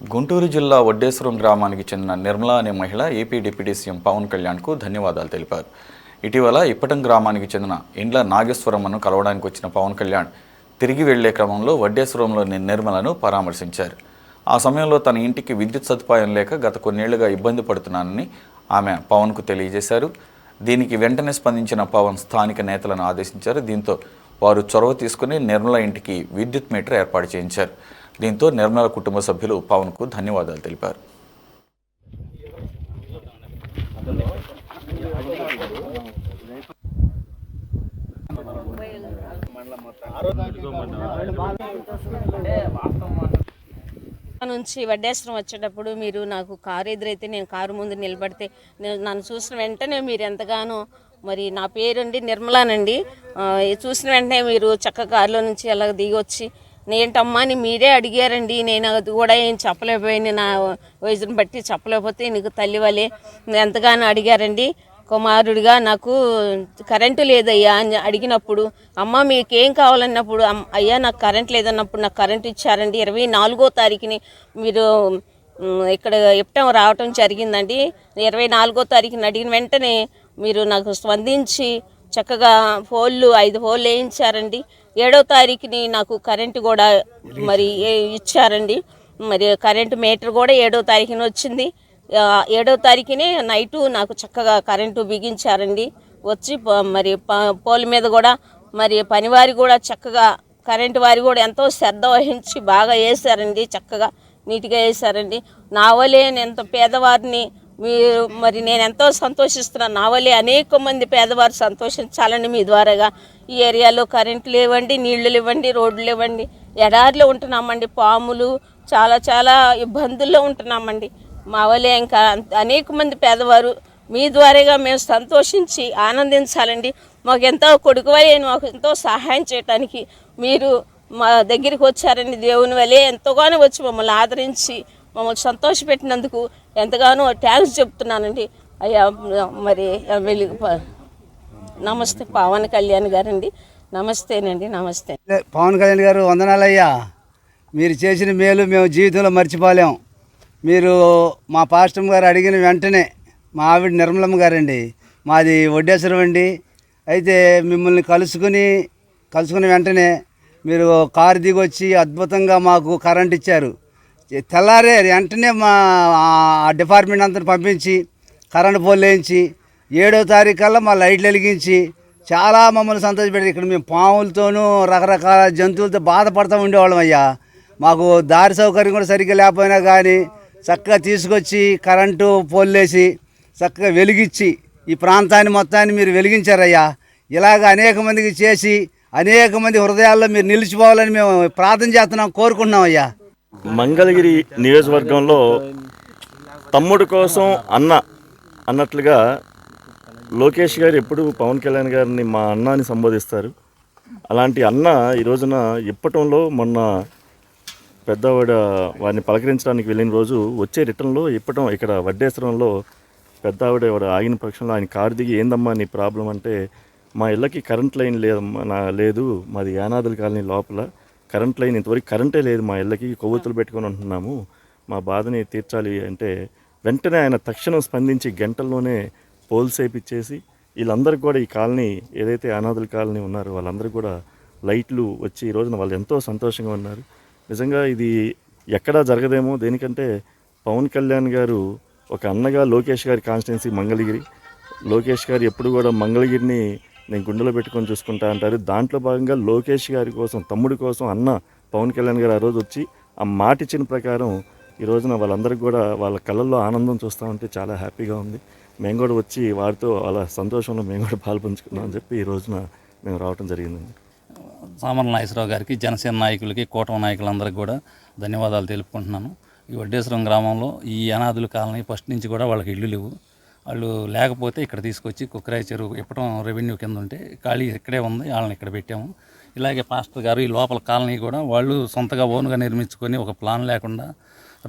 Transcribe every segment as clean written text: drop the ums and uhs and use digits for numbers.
గుంటూరు జిల్లా వడ్డేశ్వరం గ్రామానికి చెందిన నిర్మల అనే మహిళ ఏపీ డిప్యూటీ సీఎం పవన్ కళ్యాణ్కు ధన్యవాదాలు తెలిపారు. ఇటీవల ఇప్పటం గ్రామానికి చెందిన ఇండ్ల నాగేశ్వరమ్మను కలవడానికి వచ్చిన పవన్ కళ్యాణ్ తిరిగి వెళ్లే క్రమంలో వడ్డేశ్వరంలోని నిర్మలను పరామర్శించారు. ఆ సమయంలో తన ఇంటికి విద్యుత్ సదుపాయం లేక గత కొన్నేళ్లుగా ఇబ్బంది పడుతున్నానని ఆమె పవన్కు తెలియజేశారు. దీనికి వెంటనే స్పందించిన పవన్ స్థానిక నేతలను ఆదేశించారు. దీంతో వారు చొరవ తీసుకుని నిర్మల ఇంటికి విద్యుత్ మీటర్ ఏర్పాటు చేయించారు. దీంతో నిర్మల కుటుంబ సభ్యులు పవన్కు ధన్యవాదాలు తెలిపారు. నుంచి వడ్డేశ్వరం వచ్చేటప్పుడు మీరు నాకు కారు ఎదురైతే నేను కారు ముందు నిలబడితే నన్ను చూసిన వెంటనే మీరు ఎంతగానో మరి నా పేరండి నిర్మలానండి. చూసిన వెంటనే మీరు చక్క కారులో నుంచి అలా దిగి వచ్చి ఏంటమ్మా అని మీరే అడిగారండి. నేను అది కూడా ఏం చెప్పలేకపోయింది, నా వయసును బట్టి చెప్పలేకపోతే నీకు తల్లి వలే ఎంతగానో అడిగారండి. కుమారుడిగా నాకు కరెంటు లేదయ్యా అని అడిగినప్పుడు, అమ్మ మీకేం కావాలన్నప్పుడు, అయ్యా నాకు కరెంట్ లేదన్నప్పుడు నాకు కరెంటు ఇచ్చారండి. 24వ తారీఖుని మీరు ఇక్కడ ఇప్పటం రావటం జరిగిందండి. 24వ తారీఖుని అడిగిన వెంటనే మీరు నాకు స్పందించి చక్కగా 5 పోళ్ళు వేయించారండి. 7వ తారీఖుని నాకు కరెంటు కూడా మరి ఇచ్చారండి. మరి కరెంటు మీటర్ కూడా 7వ తారీఖున వచ్చింది. 7వ తారీఖునే నైటు నాకు చక్కగా కరెంటు బిగించారండి. వచ్చి మరి పోల్ మీద కూడా మరి పనివారి కూడా చక్కగా కరెంటు వారి కూడా ఎంతో శ్రద్ధ వహించి బాగా వేశారండి. చక్కగా నీట్గా వేశారండి. నా వలే ఎంత పేదవారిని మీరు మరి నేను ఎంతో సంతోషిస్తున్నాను. నా వల్లే అనేక మంది పేదవారు సంతోషించాలని మీ ద్వారాగా ఈ ఏరియాలో కరెంటు లేవండి, నీళ్లు లేవండి, రోడ్లు లేవండి, ఎడారిలో ఉంటున్నామండి, పాములు చాలా ఇబ్బందుల్లో ఉంటున్నామండి. మా వల్లే ఇంకా అనేక మంది పేదవారు మీ ద్వారాగా మేము సంతోషించి ఆనందించాలండి. మాకు ఎంతో కొడుకువలే మాకు ఎంతో సహాయం చేయడానికి మీరు మా దగ్గరికి వచ్చారండి. దేవుని వల్లే ఎంతగానో వచ్చి మమ్మల్ని ఆదరించి మమ్మల్ని సంతోషపెట్టినందుకు ఎంతగానో థ్యాంక్స్ చెప్తున్నానండి. అయ్యా మరి నమస్తే పవన్ కళ్యాణ్ గారండి. నమస్తేనండి. నమస్తే పవన్ కళ్యాణ్ గారు, వందనాలయ్యా. మీరు చేసిన మేలు మేము జీవితంలో మర్చిపోలేం. మీరు మా పాస్టర్ గారు అడిగిన వెంటనే, మా ఆవిడ నిర్మలమ్మ గారండి, మాది వడ్డేశ్వరం అండి. అయితే మిమ్మల్ని కలుసుకుని వెంటనే మీరు కారు దిగి వచ్చి అద్భుతంగా మాకు కరెంట్ ఇచ్చారు. తెల్లారే వెంటనే మా డిపార్ట్మెంట్ అంతా పంపించి కరెంటు పోల్ వేయించి 7వ తారీఖు కల్లా మా లైట్లు వెలిగించి చాలా మమ్మల్ని సంతోషపెట్టారు. ఇక్కడ మేము పాములతోనూ రకరకాల జంతువులతో బాధపడుతూ ఉండేవాళ్ళం అయ్యా. మాకు దారి సౌకర్యం కూడా సరిగ్గా లేకపోయినా కానీ చక్కగా తీసుకొచ్చి కరెంటు పోల్లేసి చక్కగా వెలిగించి ఈ ప్రాంతాన్ని మొత్తాన్ని మీరు వెలిగించారయ్యా. ఇలాగ అనేక మందికి చేసి అనేక మంది హృదయాల్లో మీరు నిలిచిపోవాలని మేము ప్రార్థన చేస్తున్నాం, కోరుకుంటున్నాం అయ్యా. మంగళగిరి నియోజకవర్గంలో తమ్ముడు కోసం అన్నట్లుగా లోకేష్ గారు ఎప్పుడు పవన్ కళ్యాణ్ గారిని మా అన్న అని సంబోధిస్తారు. అలాంటి అన్న ఈ రోజున ఇప్పటంలో మొన్న పెద్దవాడ వారిని పలకరించడానికి వెళ్ళిన రోజు వచ్చే రిటర్న్లో ఇప్పటం ఇక్కడ వడ్డేశ్వరంలో పెద్దవాడ ఆగిన పక్షంలో ఆయన కారు దిగి, ఏందమ్మా నీ ప్రాబ్లం అంటే, మా ఇళ్ళకి కరెంట్ లైన్ లేదు, మాది యానాదుల కాలనీ లోపల కరెంట్ లైన్ ఇంతవరకు కరెంటే లేదు, మా ఇళ్ళకి కొవ్వొత్తులు పెట్టుకొని ఉంటున్నాము, మా బాధని తీర్చాలి అంటే వెంటనే ఆయన తక్షణం స్పందించి గంటల్లోనే పోల్స్ వేయించేసి వీళ్ళందరికీ కూడా ఈ కాలనీ ఏదైతే అనాథుల కాలనీ ఉన్నారో వాళ్ళందరూ కూడా లైట్లు వచ్చి ఈ రోజున వాళ్ళు ఎంతో సంతోషంగా ఉన్నారు. నిజంగా ఇది ఎక్కడా జరగదేమో. దేనికంటే పవన్ కళ్యాణ్ గారు ఒక అన్నగా లోకేష్ గారి కాన్స్టిట్యున్సీ మంగళగిరి. లోకేష్ గారు ఎప్పుడు కూడా మంగళగిరిని నేను గుండెలో పెట్టుకొని చూసుకుంటా అంటారు. దాంట్లో భాగంగా లోకేష్ గారి కోసం, తమ్ముడి కోసం అన్న పవన్ కళ్యాణ్ గారు ఆ రోజు వచ్చి ఆ మాట ఇచ్చిన ప్రకారం ఈ రోజున వాళ్ళందరికీ కూడా వాళ్ళ కళ్ళల్లో ఆనందం చూస్తూ ఉంటే చాలా హ్యాపీగా ఉంది. మేము కూడా వచ్చి వారితో వాళ్ళ సంతోషంలో మేము కూడా పాల్పంచుకున్నాం అని చెప్పి ఈ రోజున మేము రావడం జరిగిందండి. సామర్ల నాగేశ్వరరావు గారికి, జనసేన నాయకులకి, కూటమి నాయకులందరికీ కూడా ధన్యవాదాలు తెలుపుకుంటున్నాను. ఈ వడ్డేశ్వరం గ్రామంలో ఈ అనాథుల కాలనీ ఫస్ట్ నుంచి కూడా వాళ్ళకి ఇల్లు లేవు. వాళ్ళు లేకపోతే ఇక్కడ తీసుకొచ్చి కుక్కరాయి చెరువు ఇప్పటం రెవెన్యూ కింద ఉంటే ఖాళీ ఇక్కడే ఉంది, వాళ్ళని ఇక్కడ పెట్టాము. ఇలాగే పాస్టర్ గారు ఈ లోపల కాలనీ కూడా వాళ్ళు సొంతగా ఓన్గా నిర్మించుకొని ఒక ప్లాన్ లేకుండా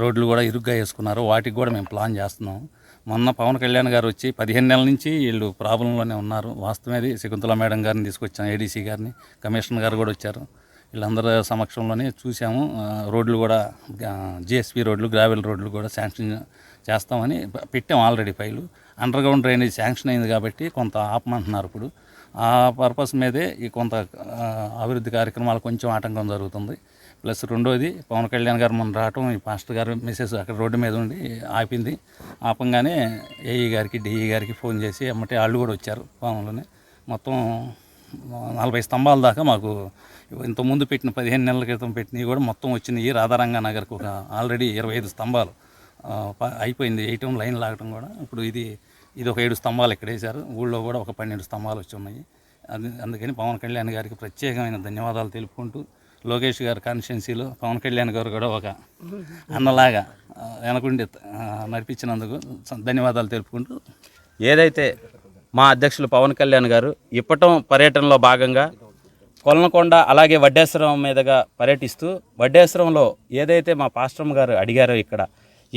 రోడ్లు కూడా ఇరుగ్గా వేసుకున్నారు. వాటికి కూడా మేము ప్లాన్ చేస్తున్నాము. మొన్న పవన్ కళ్యాణ్ గారు వచ్చి 15 నెలల నుంచి వీళ్ళు ప్రాబ్లంలోనే ఉన్నారు. వాస్తవమేది శకుంతల మేడం గారిని తీసుకొచ్చాం, ఏడీసీ గారిని, కమిషనర్ గారు కూడా వచ్చారు. వీళ్ళందరి సమక్షంలోనే చూసాము. రోడ్లు కూడా జిఎస్పి రోడ్లు, గ్రావెల్ రోడ్లు కూడా శాంక్షన్ చేస్తామని పెట్టాము already file. Under ground drainage sanction అయింది కాబట్టి కొంత ఆపమంటున్నారు. ఇప్పుడు ఆ పర్పస్ మీదే ఈ కొంత అభివృద్ధి కార్యక్రమాలు కొంచెం ఆటంకం జరుగుతుంది. ప్లస్ రెండోది పవన్ కళ్యాణ్ గారు మొన్న రావటం, ఈ పాస్టర్ గారు మెసేజ్ అక్కడ రోడ్డు మీద ఉండి ఆపింది. ఆపంగానే ఏఈ గారికి, డిఈ గారికి ఫోన్ చేసి అమ్మటే వాళ్ళు కూడా వచ్చారు పాములోనే. మొత్తం 40 స్తంభాల దాకా మాకు ఇంతకుముందు పెట్టిన 15 నెలల క్రితం పెట్టినవి కూడా మొత్తం వచ్చినాయి. రాధారంగా నగర్కు ఒక ఆల్రెడీ 25 స్తంభాలు అయిపోయింది వేయటం, లైన్ లాగటం కూడా. ఇప్పుడు ఇది ఒక 7 స్తంభాలు ఇక్కడ వేశారు. ఊళ్ళో కూడా ఒక 12 స్తంభాలు వచ్చి ఉన్నాయి. అందుకని పవన్ కళ్యాణ్ గారికి ప్రత్యేకమైన ధన్యవాదాలు తెలుపుకుంటూ, లోకేష్ గారి కాన్స్టిట్యున్సీలో పవన్ కళ్యాణ్ గారు కూడా ఒక అన్నలాగా వెనకుండి నడిపించినందుకు ధన్యవాదాలు తెలుపుకుంటూ, ఏదైతే మా అధ్యక్షులు పవన్ కళ్యాణ్ గారు ఇప్పటం పర్యటనలో భాగంగా కొలనకొండ అలాగే వడ్డేశ్వరం మీదుగా పర్యటిస్తూ, వడ్డేశ్వరంలో ఏదైతే మా పాస్టర్ గారు అడిగారో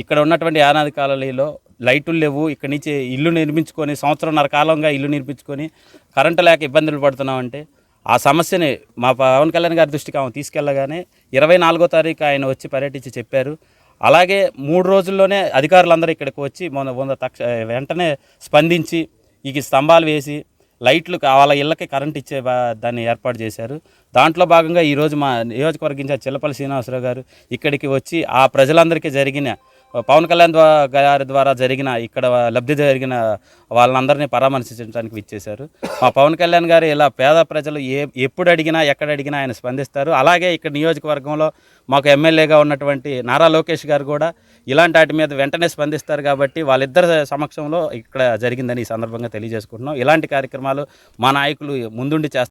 ఇక్కడ ఉన్నటువంటి యానాది కాలనీలో లైట్లు లేవు, ఇక్కడి నుంచి ఇల్లు నిర్మించుకొని సంవత్సరంన్నర కాలంగా ఇల్లు నిర్మించుకొని కరెంటు లేక ఇబ్బందులు పడుతున్నామంటే ఆ సమస్యని మా పవన్ కళ్యాణ్ గారి దృష్టికి ఆమె తీసుకెళ్ళగానే 24వ తారీఖు ఆయన వచ్చి పర్యటించి చెప్పారు. అలాగే 3 రోజుల్లోనే అధికారులందరూ ఇక్కడికి వచ్చి వెంటనే స్పందించి ఈ స్తంభాలు వేసి లైట్లు వాళ్ళ ఇళ్ళకి కరెంట్ ఇచ్చే దాన్ని ఏర్పాటు చేశారు. దాంట్లో భాగంగా ఈరోజు మా నియోజకవర్గ ఇన్ఛార్జ్ చిల్లపల్లి శ్రీనివాసరావు గారు ఇక్కడికి వచ్చి ఆ ప్రజలందరికీ జరిగిన పవన్ కళ్యాణ్ గారి ద్వారా జరిగిన ఇక్కడ లబ్ధి జరిగిన వాళ్ళందరినీ పరామర్శించడానికి విచ్చేశారు. మా పవన్ కళ్యాణ్ గారు ఇలా పేద ప్రజలు ఎప్పుడు అడిగినా ఎక్కడ అడిగినా ఆయన స్పందిస్తారు. అలాగే ఇక్కడ నియోజకవర్గంలో మాకు ఎమ్మెల్యేగా ఉన్నటువంటి నారా లోకేష్ గారు కూడా ఇలాంటి వాటి మీద వెంటనే స్పందిస్తారు. కాబట్టి వాళ్ళిద్దరి సమక్షంలో ఇక్కడ జరిగిందని ఈ సందర్భంగా తెలియజేసుకుంటున్నాం. ఇలాంటి కార్యక్రమాలు మా నాయకులు ముందుండి చేస్తారు.